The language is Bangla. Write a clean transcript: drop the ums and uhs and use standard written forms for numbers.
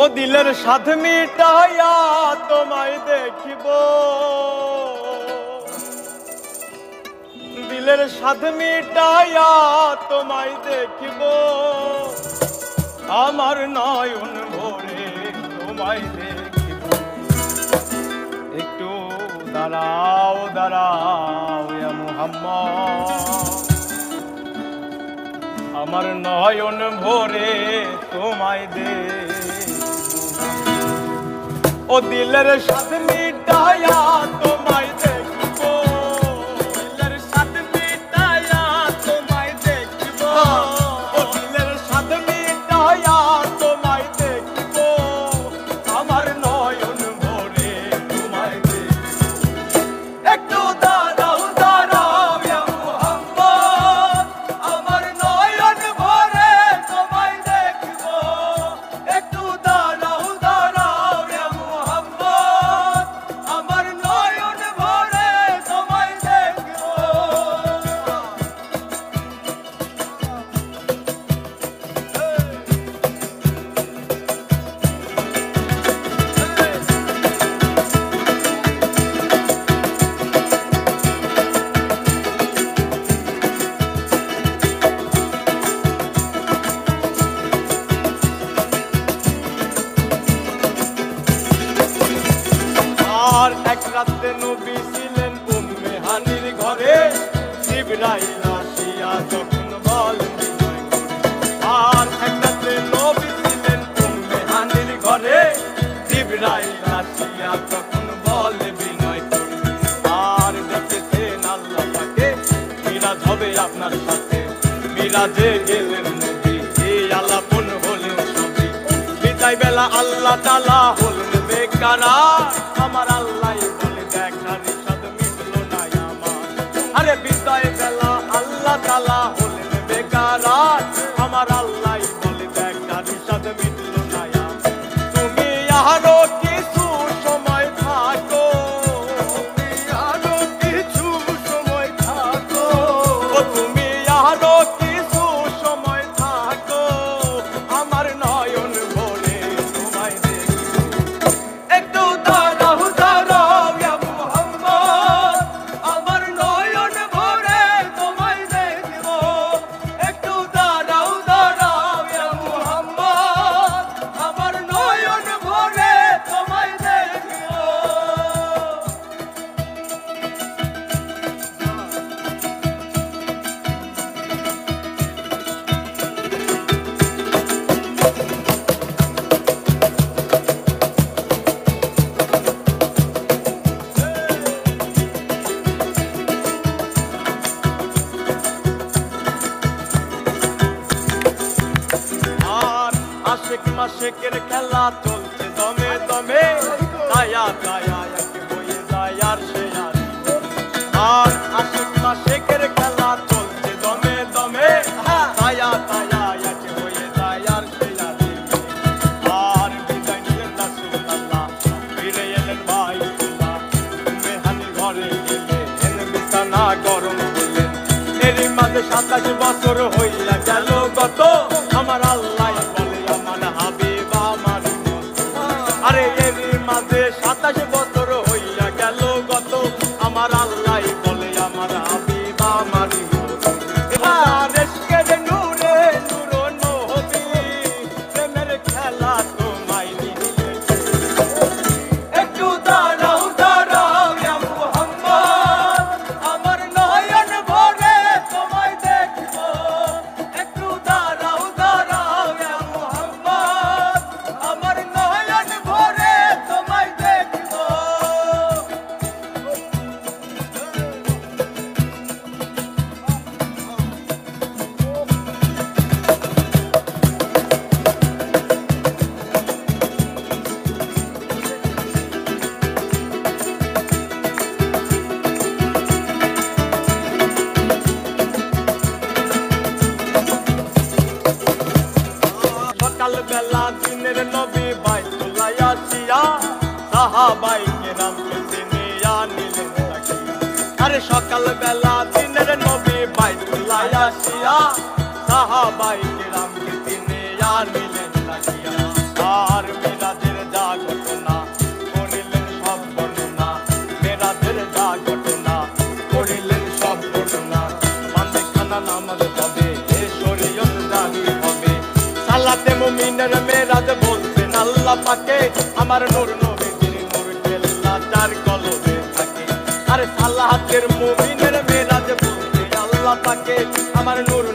ও দিলের স্বাদ মিটাইয়া তোমায় দেখিব, দিলের স্বাদ মিটাইয়া তোমায় দেখিব, আমার নয়ন ভরে তোমায় দেখিব। একটু দাঁড়াও দাঁড়াও ইয়া মুহাম্মদ, আমার নয়ন ভরে তোমায় দেখিব। ও দিলের স্বাদ মিটাইয়া তোমায় দেখিব, দিলের স্বাদ মিটাইয়া তোমায় দেখিব, ও দিলের স্বাদ মিটাইয়া তোমায় দেখিব, আমার নয়ন ভরে তোমায় দেখিব। একটু দাঁড়াও দাঁড়াও ইয়া মুহাম্মদ, আমার নয়ন ভরে তোমায় দেখিব। একটু দাঁড়াও দাঁড়াও ইয়া মুহাম্মদ, আমার নয়ন ভরে তোমায় দেখিব। আর এক রাতে নবী ছিলেন উম্মে হানির ঘরে, জিবরাইল আসিয়া তখন বলেন বিনয় করে। আর এক রাতে নবী ছিলেন উম্মে হানির ঘরে, জিবরাইল আসিয়া তখন বলে বিনয় করে। আর দেখেছেন আল্লাহ পাকে মিরাজ হবে আপনার সাথে, মিরাজে গেলেন নবী, এই আলাপন হলেও সবই বিদায় বেলা আল্লাহ তাআলা হলেন বেকারার। আমার আল্লাহ বলে দেখার ইচ্ছা মিটলো না আমার, আরে বিদায় বেলা আল্লাহ তাআলা হলেন বেকারার। আমার আল্লাহ বলে দেখার ইচ্ছা মিটলো না আমার। তুমি আরো কিছু সময় থাকো, তুমি আরো কিছু সময় থাকো, ও তুমি আরো কিছু সময় থাকো, আমার নয়ন ভরে তোমায় দেখিব। একটু দাঁড়াও দাঁড়াও ইয়া মুহাম্মদ, আমার নয়ন ভরে তোমায় দেখিব। একটু দাঁড়াও দাঁড়াও ইয়া মুহাম্মদ, আমার নয়ন ভরে তোমায় দেখিব। আর আশেক মাশেকের খেলা চলছে দমে দমে, দায়া দায়া একে হয়ে যায় আর সে আর। আর আশেক মাশেকের খেলা চলছে দমে দমে, দায়া দায়া একে হয়ে যায় আর সে আর। আর বিদায় নিলেন রাসূলুল্লাহ, ফিরে এলেন বাইতুল্লাহ, উম্মে হানির ঘরে গেলেন, বিছানা গরম করলেন। এরই মাঝে 27 বছর হইয়া গেল গত, আমার আল্লাহ বলে আমার হাবিব আমার মত। আরে এরই মাঝে 27 বছর হইয়া গেল গত, আমার আল্লাহ বলে আমার হাবিব আমার মত। এবার এসকের নূরে নূর নবী, প্রেমের খেলা তোমায় নিয়ে। একটু দাঁড়াও দাঁড়াও ইয়া মুহাম্মদ, আমার নয়ন ভরে তোমায় দেখিব। একটু দাঁড়াও দাঁড়াও ইয়া মুহাম্মদ, আমার নয়ন ভরে তোমায় দেখিব। সকাল বেলা দিনের নবী বাইতুল্লাহ আসিয়া, সাহাবায়ে কেরামকে চিনিয়া নিলেন তাকিয়া। আরে সকাল বেলা দিনের নবী বাইতুল্লাহ আসিয়া, সাহাবায়ে কেরামকে চিনিয়া নিলেন তাকিয়া। আর মেরাজ বলছেন আল্লাহ পাকে আমার নূর নবীজির নূর কেল্লা চার কলবে থাকে। আরে সালাহাতের মুমিনের মেরাজ বলছে আল্লাহ পাকে আমার নূর